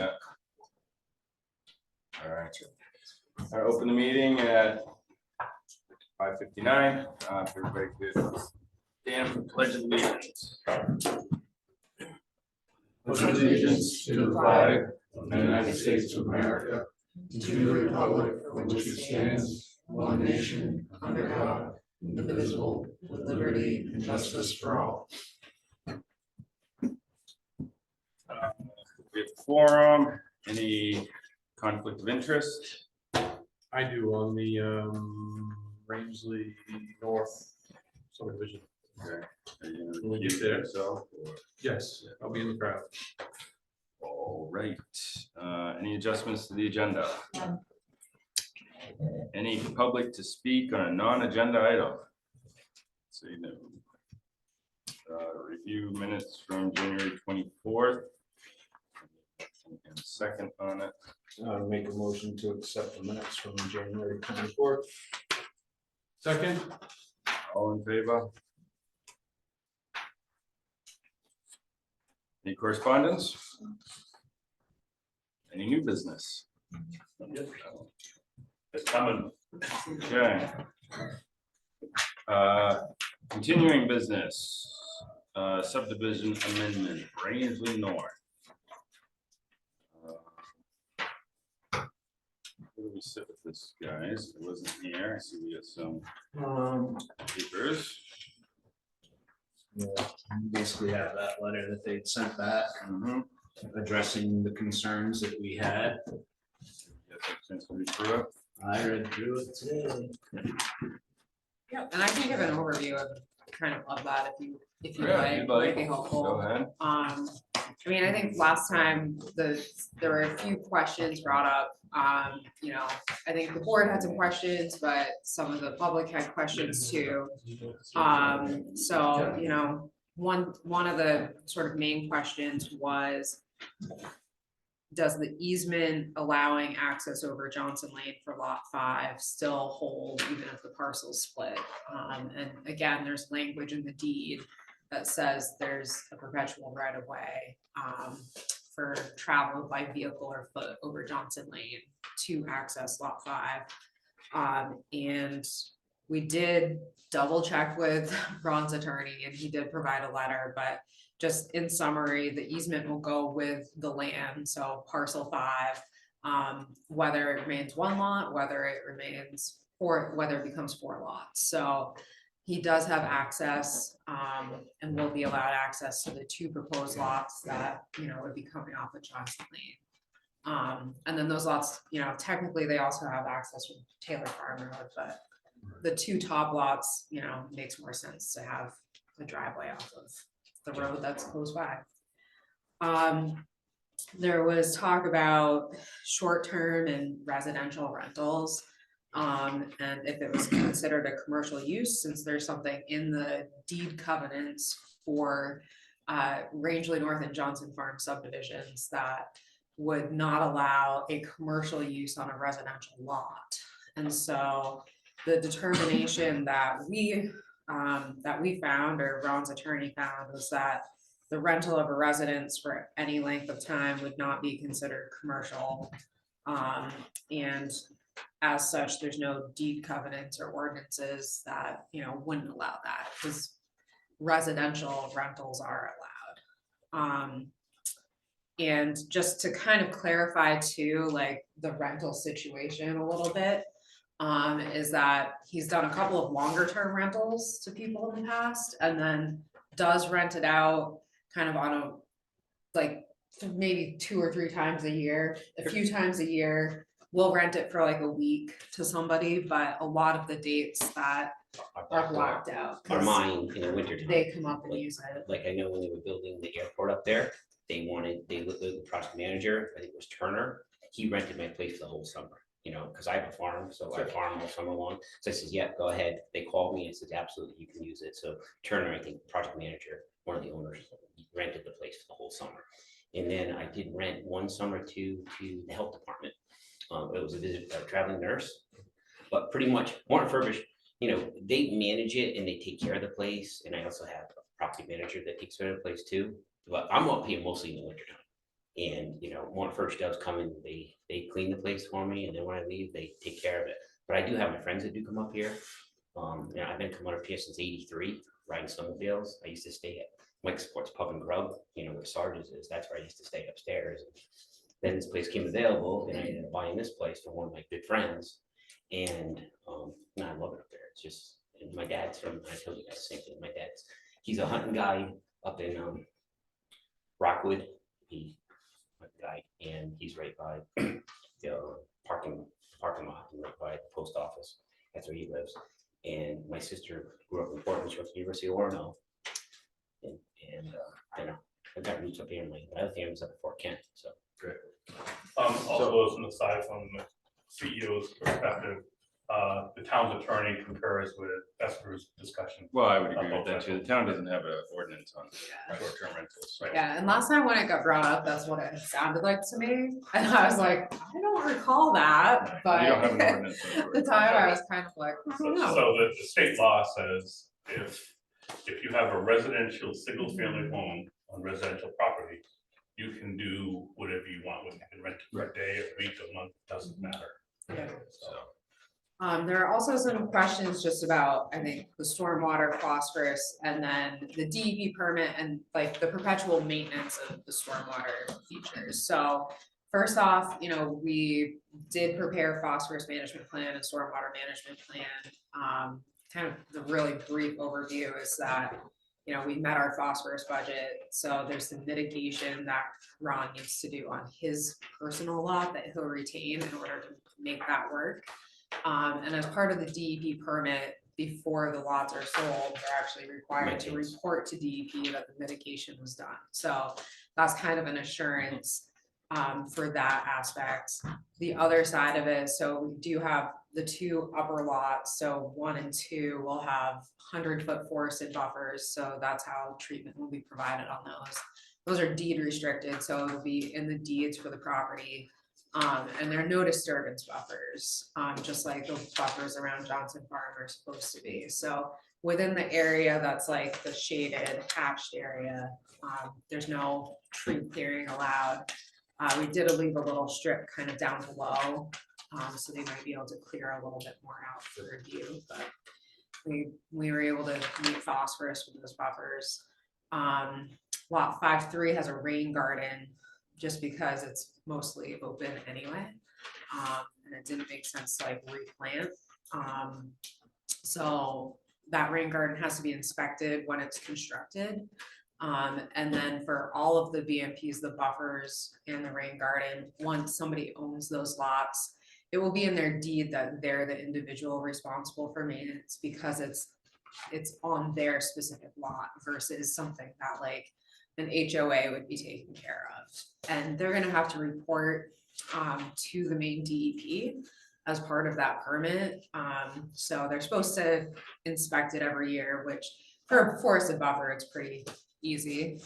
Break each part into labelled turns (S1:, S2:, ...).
S1: Yeah. All right. I open the meeting at 5:59. Everybody could stand for the pledge of allegiance.
S2: Pledge allegiance to the flag of the United States of America, and to the republic for which it stands, one nation, under God, indivisible, with liberty and justice for all.
S1: We have quorum. Any conflict of interest?
S3: I do on the Rangeley North subdivision.
S1: Okay.
S3: When we get there.
S1: So.
S3: Yes, I'll be in the crowd.
S1: All right. Any adjustments to the agenda? Any public to speak on a non-agenda item? See, no. Review minutes from January 24th. And second on it.
S4: Make a motion to accept the minutes from January 24th.
S3: Second,
S1: All in favor? Any correspondence? Any new business? It's coming. Okay. Continuing business, subdivision amendment, Rangeley North. Where do we sit with this, guys? It wasn't here. I see we got some papers.
S4: Yeah, you basically have that letter that they'd sent back,
S1: Mhm.
S4: addressing the concerns that we had.
S1: Yes, I can read through it.
S4: I read through it today.
S5: Yeah, and I can give an overview of that if you
S1: Yeah,
S5: like,
S1: you'd
S5: might
S1: like.
S5: be
S1: Go
S5: helpful.
S1: ahead.
S5: I mean, I think last time there were a few questions brought up. I think the board had some questions, but some of the public had questions too. So, one of the sort of main questions was, does the easement allowing access over Johnson Lane for lot 5 still hold even if the parcel's split? And again, there's language in the deed that says there's a perpetual right of way for travel by vehicle or foot over Johnson Lane to access lot 5. And we did double check with Ron's attorney and he did provide a letter, but just in summary, the easement will go with the land, so parcel 5, whether it remains 1 lot, whether it remains whether it becomes 4 lots. So he does have access and will be allowed access to the 2 proposed lots that, would be coming off of Johnson Lane. And then those lots, technically they also have access from Taylor Farm Road, but the 2 top lots, makes more sense to have a driveway off of the road that's close by. There was talk about short-term and residential rentals. And if it was considered a commercial use, since there's something in the deed covenants for Rangeley North and Johnson Farm subdivisions that would not allow a commercial use on a residential lot. And so the determination that we found, or Ron's attorney found, was that the rental of a residence for any length of time would not be considered commercial. And as such, there's no deed covenants or ordinances that, wouldn't allow that, because residential rentals are allowed. And just to kind of clarify too, like the rental situation a little bit, is that he's done a couple of longer term rentals to people in the past, and then does rent it out kind of on a, like, maybe 2 or 3 times a year. A few times a year, we'll rent it for like a week to somebody, but a lot of the dates that are blocked out.
S6: Are
S5: 'cause
S6: mine in the winter time.
S5: They come up and use it.
S6: Like I know when they were building the airport up there, they looked at the project manager, I think it was Turner, he rented my place for the whole summer. Because I have a farm, so I farm all summer long. So I says, yeah, go ahead. They called me and said, absolutely, you can use it. So Turner, I think project manager, one of the owners, rented the place for the whole summer. And then I did rent one summer to the health department. It was a traveling nurse, but pretty much more refurbished. They manage it and they take care of the place. And I also have a property manager that takes care of the place too. But I'm up here mostly in the winter time. And, you know, when first does come in, they clean the place for me, and then when I leave, they take care of it. But I do have my friends that do come up here. You know, I've been coming up here since '83, riding snowmobiles. I used to stay at Mike Sports Pub and Grub, you know, where Sargent's is. That's where I used to stay upstairs. Then this place came available, and I ended up buying this place from one of my good friends. And no, I love it up there. It's just, and my dad's from, I told you guys the same thing. My dad's, he's a hunting guy up in Rockwood. He guy, and he's right by the parking lot, and right by the post office. That's where he lives. And my sister grew up in Portland, she went to the University of Orono. And you know, I got roots up here, and my other family's up at Fort Kent, so.
S7: Also, as an aside from the CEO's perspective, the town's attorney concurs with Esther's discussion.
S1: Well, I would agree with that too. The town doesn't have an ordinance on
S5: Yeah.
S1: short-term rentals. Right.
S5: Yeah, and last time when it got brought up, that's what it sounded like to me, and I was like, I don't recall that, but
S1: You don't have an
S5: at
S1: ordinance. on
S5: the
S1: short-term
S5: time, I
S1: rentals.
S5: was kind of like, I
S7: So
S5: don't know.
S7: the state law says if you have a residential, single-family home on residential property, you can do whatever you want with it. You can rent it for a day, a week, a month, doesn't matter.
S5: Yeah.
S7: So.
S5: There are also some questions just about, I think, the stormwater phosphorus and then the DEP permit and like the perpetual maintenance of the stormwater features. So first off, you know, we did prepare phosphorus management plan and stormwater management plan. Kind of the really brief overview is that, you know, we met our phosphorus budget. So there's some mitigation that Ron needs to do on his personal lot that he'll retain in order to make that work. And as part of the DEP permit, before the lots are sold, they're actually required to report to DEP that the mitigation was done. So that's kind of an assurance for that aspect. The other side of it, so we do have the two upper lots, so 1 and 2 will have 100-foot forested buffers, so that's how treatment will be provided on those. Those are deed restricted, so it'll be in the deeds for the property. And there are no disturbance buffers, just like the buffers around Johnson Farm are supposed to be. So within the area that's like the shaded hatched area, there's no tree clearing allowed. We did leave a little strip kind of down below, so they might be able to clear a little bit more out for their view, but we were able to meet phosphorus with those buffers. Lot 5-3 has a rain garden just because it's mostly open anyway. And it didn't make sense to like replant. So that rain garden has to be inspected when it's constructed. And then for all of the BMPs, the buffers and the rain garden, once somebody owns those lots, it will be in their deed that they're the individual responsible for maintenance because it's on their specific lot versus something that like an HOA would be taken care of. And they're gonna have to report to the main DEP as part of that permit. So they're supposed to inspect it every year, which for a forested buffer, it's pretty easy.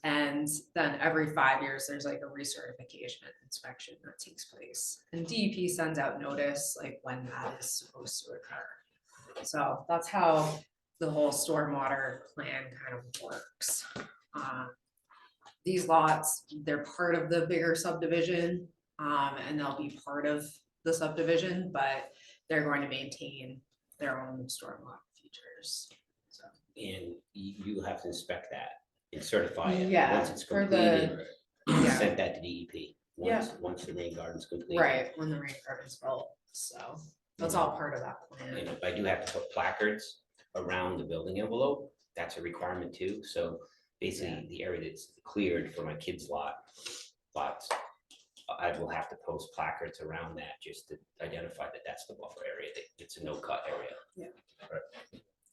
S5: And then every 5 years, there's like a recertification inspection that takes place. And DEP sends out notice like when that is supposed to occur. So that's how the whole stormwater plan kind of works. These lots, they're part of the bigger subdivision, and they'll be part of the subdivision, but they're going to maintain their own stormwater features. So.
S6: And you have to inspect that and certify it.
S5: Yeah,
S6: Once it's
S5: for the-
S6: completed,
S5: Yeah.
S6: send that to DEP. Once the rain garden's completed.
S5: Right, when the rain garden's built, so that's all part of that plan.
S6: And I do have to put placards around the building envelope. That's a requirement too. So basically the area that's cleared for my kids' lots, I will have to post placards around that just to identify that that's the buffer area, that it's a no cut area.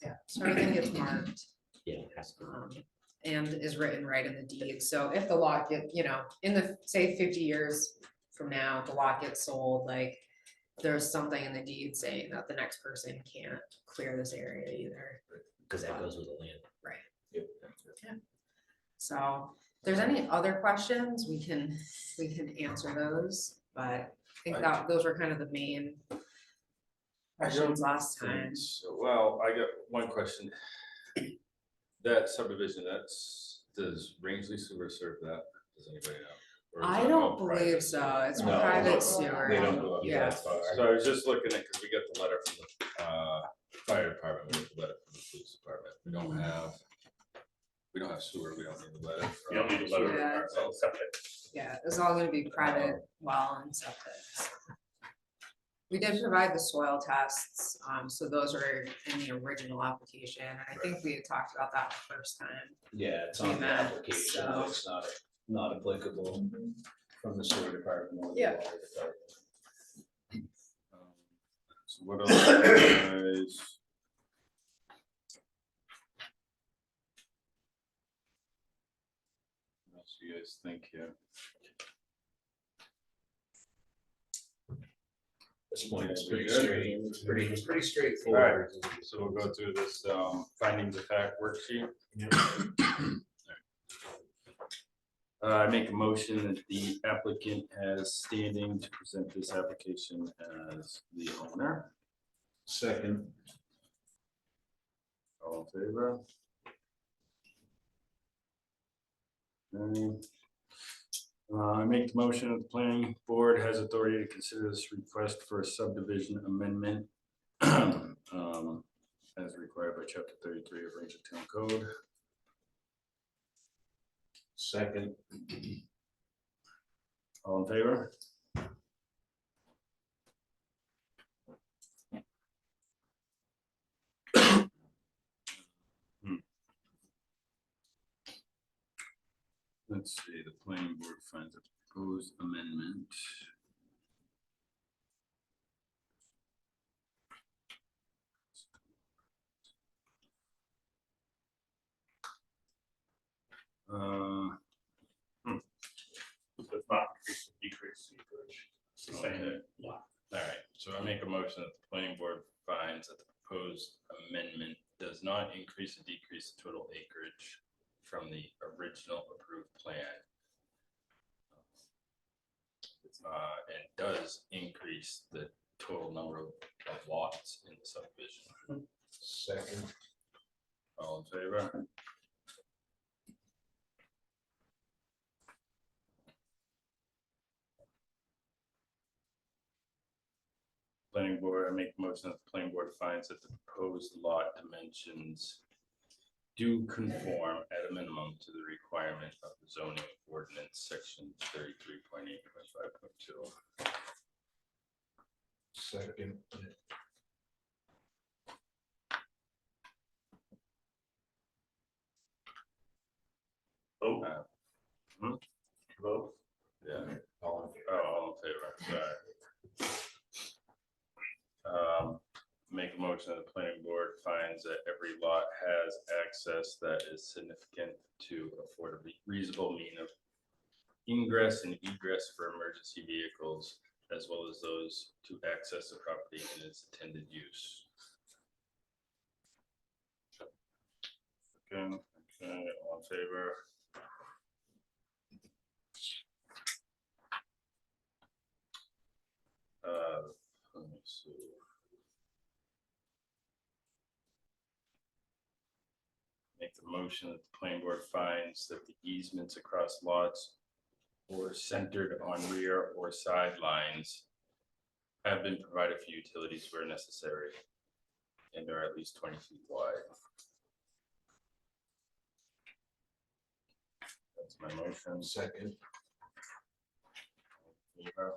S5: Yeah, so everything gets marked.
S6: Yeah, it has to be.
S5: And is written right in the deed, so if the lot get, you know, in the, say 50 years from now, the lot gets sold, like. There's something in the deed saying that the next person can't clear this area either.
S6: Because that goes with the land.
S5: So if there's any other questions, we can answer those, but I think that those were kind of the main questions last time.
S1: So, well, I got one question. That subdivision, does Rangeley Sewer serve that? Does anybody know? Or is
S5: I
S1: it
S5: don't
S1: all private
S5: believe so,
S1: sewer?
S5: it's
S4: No,
S5: private sewer.
S4: They don't go up
S5: Yeah.
S4: that far.
S1: So I was just looking at, because we got the letter from the fire department, we got the letter from the police department, we don't have sewer, we don't need the letter.
S7: You don't need a letter
S5: Yeah.
S7: of septic.
S5: Yeah, it's all gonna be private well and septic. We did provide the soil tests, so those are in the original application, and I think we had talked about that the first time.
S4: Yeah, it's on the
S5: Yeah,
S4: application,
S5: so-
S4: it's not applicable from the sewer department or the
S5: Yeah.
S4: water department.
S1: So what else, guys? What else do you guys think here?
S4: This point is
S1: Yeah,
S4: pretty
S1: we good?
S4: straight, it's pretty
S1: All
S4: straightforward.
S1: right, so we'll go through this findings of fact worksheet. I make a motion that the applicant has standing to present this application as the owner.
S4: Second.
S1: All in favor? Okay. I make the motion that the planning board has authority to consider this request for a subdivision amendment as required by chapter 33 of Rancho Town Code.
S4: Second.
S1: All in favor? Let's see, the planning board finds a proposed amendment.
S7: It's not increase, decrease, acreage. It's the same.
S1: Okay. All right, so I make a motion that the planning board finds that the proposed amendment does not increase or decrease the total acreage from the original approved plan. And does increase the total number of lots in the subdivision.
S4: Second.
S1: All in favor? Planning board, I make a motion that the planning board finds that the proposed lot dimensions do conform at a minimum to the requirement of the zoning ordinance, section 33.8.5.2.
S4: Second.
S7: Oh.
S1: Hmm?
S7: Vote.
S1: Yeah.
S4: All in favor?
S1: Oh, all in favor, sorry. Make a motion that the planning board finds that every lot has access that is significant to afford a reasonable mean of ingress and egress for emergency vehicles, as well as those to access the property in its intended use. Okay, all in favor? Let me see. Make the motion that the planning board finds that the easements across lots or centered on rear or sidelines have been provided for utilities where necessary and are at least 20 feet wide. That's my motion.
S4: Second.
S1: Yeah.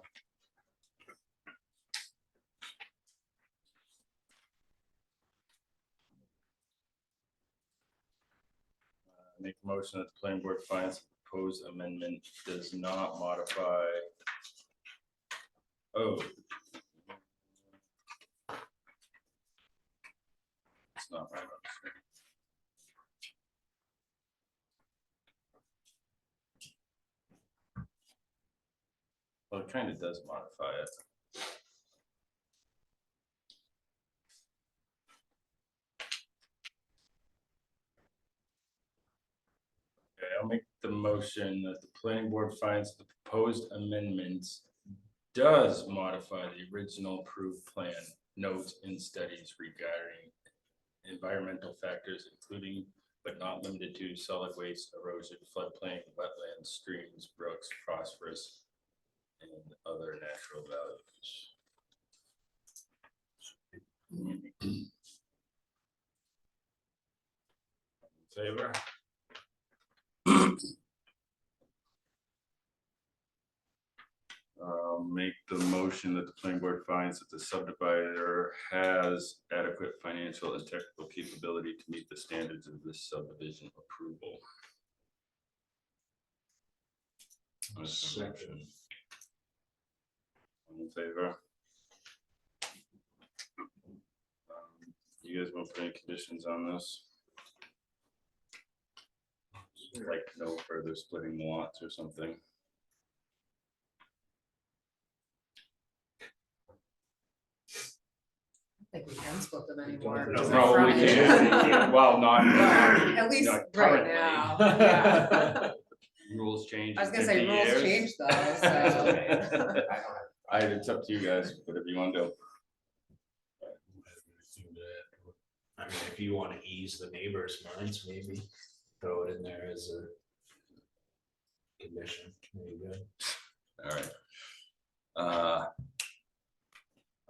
S1: Make a motion that the planning board finds the proposed amendment does not modify. Oh. It's not my motion. Well, it kind of does modify it. Okay, I'll make the motion that the planning board finds the proposed amendments does modify the original approved plan, notes and studies regarding environmental factors, including but not limited to solid waste, erosion, floodplain, wetlands, streams, brooks, phosphorus, and other natural values. In favor? Make the motion that the planning board finds that the subdivider has adequate financial and technical capability to meet the standards of this subdivision approval.
S3: Second.
S1: All in favor? You guys want to put any conditions on this? Like no further splitting lots or something?
S5: I think we can split them anymore.
S7: No,
S5: because
S1: Probably
S5: they're frontage.
S1: can, well, not.
S5: At least
S1: not
S5: right
S1: currently.
S5: now, yeah.
S1: Rules change.
S5: I was
S1: in
S5: gonna say
S1: 50
S5: rules
S1: years.
S5: change though, so.
S1: It's up to you guys, whatever you want to do.
S4: I mean, if you wanna ease the neighbors' minds, maybe throw it in there as a condition, there you go.
S1: All right.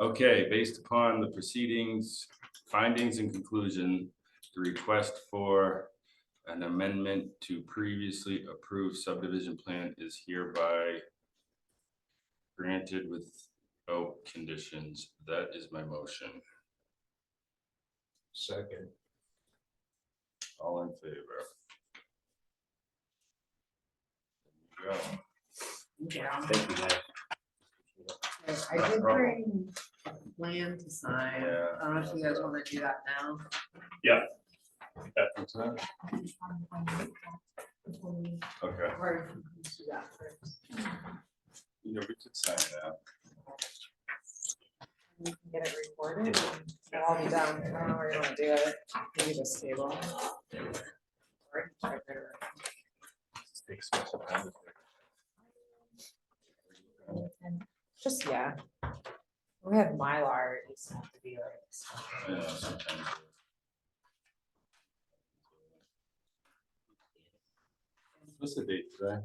S1: Okay, based upon the proceedings, findings and conclusion, the request for an amendment to previously approved subdivision plan is hereby granted without conditions. That is my motion.
S4: Second.
S1: All in favor? There you go.
S5: Yeah.
S6: Thank you, guys.
S5: I did bring a plan to sign.
S1: Yeah.
S5: I don't know if you guys wanna do that now.
S1: What's that? Okay,
S5: Or let's do that first.
S1: you know, we could sign that.
S5: You can get it recorded and I'll be done. I don't know where you wanna do it. Maybe this table. Or type it around.
S1: Take special time.
S5: Just, yeah. We have Mylar, it used to have to be like.
S1: I know, sometimes. What's the date today?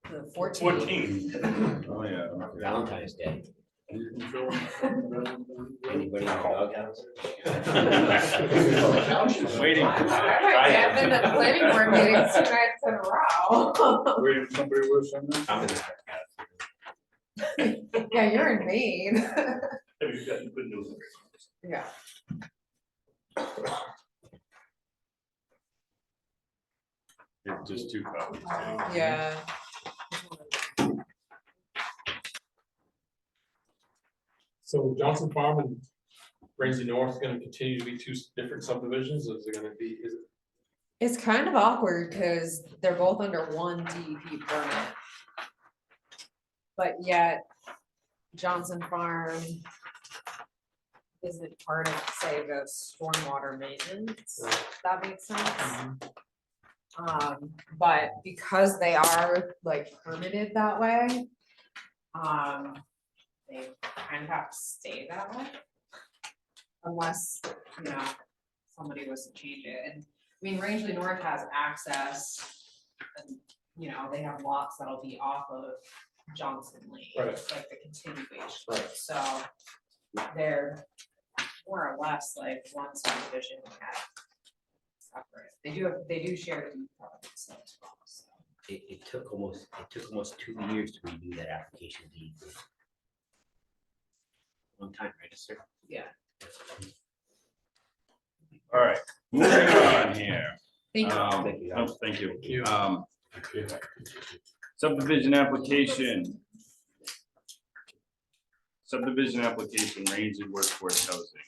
S5: The 14th.
S7: 14.
S1: Oh, yeah. okay.
S6: Valentine's Day.
S1: You control?
S6: Anybody in the doghouse?
S1: Waiting.
S5: I've been at planning board meetings 2 nights in a row.
S3: Waiting for somebody with something?
S6: I'm in the doghouse.
S5: Yeah, you're in Maine.
S7: Have you got good news?
S5: Yeah.
S1: It's just 2 copies.
S5: Yeah.
S3: So Johnson Farm and Ramsey North gonna continue to be 2 different subdivisions, or is it gonna be, is it?
S5: It's kind of awkward because they're both under one DEP permit. But yet Johnson Farm isn't part of, say, the stormwater maintenance, if that makes sense. But because they are like permitted that way, they kind of have to stay that way. Unless, you know, somebody was to change it, and I mean, Rangeley North has access. And, you know, they have lots that'll be off of Johnson Lane,
S3: Right.
S5: it's like the continuation,
S3: Right.
S5: so. They're more or less like one subdivision at separate, they do share the products as well, so.
S6: It took almost 2 years to redo that application deed. Long time, right, sir?
S5: Yeah.
S1: All right, moving on here.
S5: Thank you.
S6: Thank you.
S1: Oh, thank you.
S3: You.
S1: Subdivision application. Subdivision application, Rangeley Workforce Housing.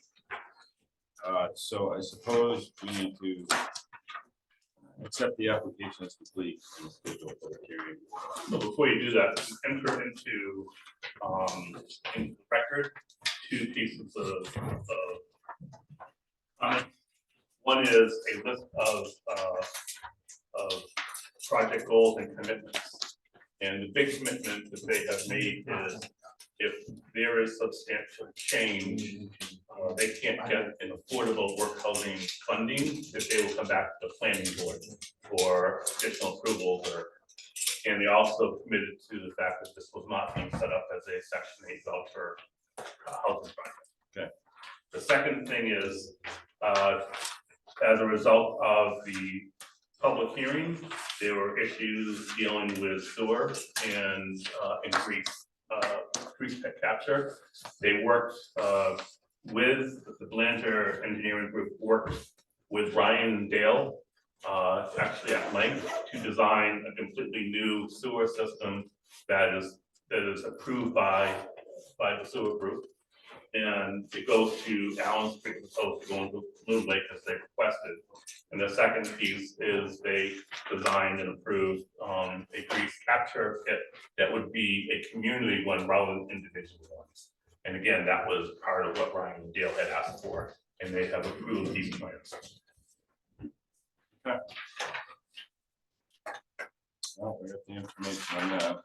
S1: So I suppose we need to accept the application as complete and schedule a public hearing.
S7: So before you do that, enter into the record 2 pieces of comment. One is a list of project goals and commitments. And the big commitment that they have made is if there is substantial change, they can't get an affordable work housing funding, that they will come back to the planning board for additional approvals or. And they also committed to the fact that this was not being set up as a section 8 voucher housing project.
S1: Okay.
S7: The second thing is, as a result of the public hearing, there were issues dealing with sewer and grease pit capture. They worked with the Blanchard Engineering Group, worked with Ryan and Dale, actually at length, to design a completely new sewer system that is approved by the sewer group. And it goes to Allen Street, as opposed to going to Loon Lake as they requested. And the second piece is they designed and approved a grease capture pit that would be a community one rather than individual ones. And again, that was part of what Ryan and Dale had asked for, and they have approved these plans.
S1: Well, we got the information on that.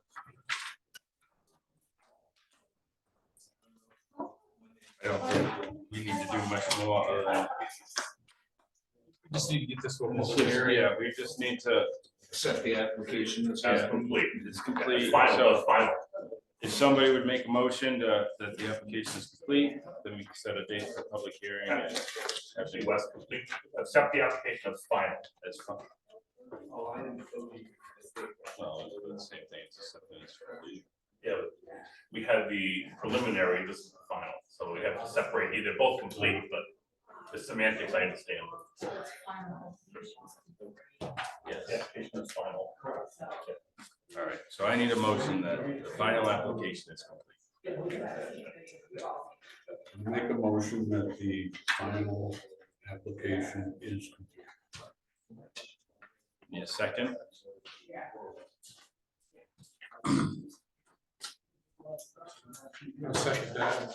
S1: I don't think we need to do much more other than.
S3: Just need to get this one.
S1: Yeah, we just need to,
S2: Accept the application as
S7: That's complete.
S1: it's complete,
S7: Final,
S1: so
S7: that's final.
S1: if somebody would make a motion to, that the application is complete, then we can set a date for public hearing and.
S7: Actually, West complete, accept the application as final.
S1: That's fine. Well, it's the same thing, it's something that's complete.
S7: Yeah, but we had the preliminary, this is the final, so we have to separate, either both complete, but the semantics, I understand. Yes, the application is final.
S1: All right, so I need a motion that the final application is complete.
S2: Make a motion that the final application is complete.
S1: Need a second?
S3: I'll second that.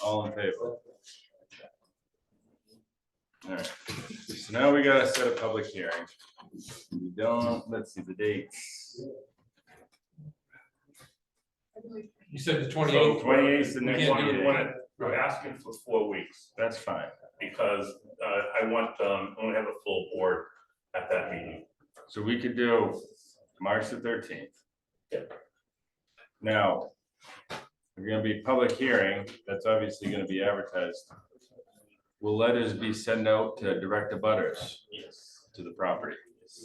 S1: All in favor? All right, so now we gotta set a public hearing. We don't, let's see the dates.
S3: You said the
S7: So
S3: 28th.
S1: 28th is the
S3: We
S1: next
S3: can't do
S1: meeting.
S3: it.
S7: We're asking for 4 weeks,
S1: That's fine.
S7: because I want to have a full board at that meeting.
S1: So we could do March the 13th.
S7: Yep.
S1: Now, we're gonna be public hearing, that's obviously gonna be advertised. Will letters be sent out to direct abutters
S7: Yes.
S1: to the property?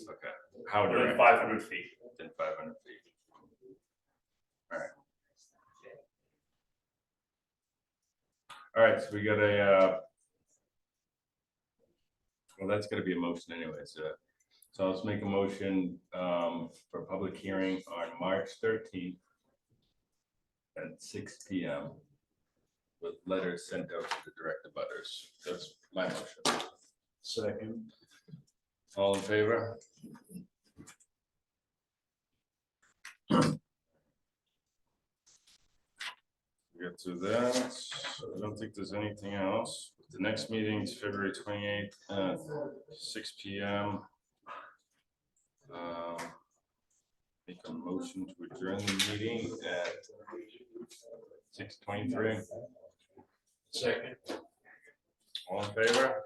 S1: Okay, how
S7: Within
S1: direct?
S7: 500 feet.
S1: Within 500 feet. All right, so we got a, well, that's gonna be a motion anyway, so let's make a motion for public hearing on March 13th at 6 p.m. with letters sent out to the direct abutters. That's my motion.
S2: Second.
S1: All in favor? Get to that. I don't think there's anything else. The next meeting is February 28th at 6 p.m. Make a motion to adjourn the meeting at 6:23.
S2: Second.
S1: All in favor?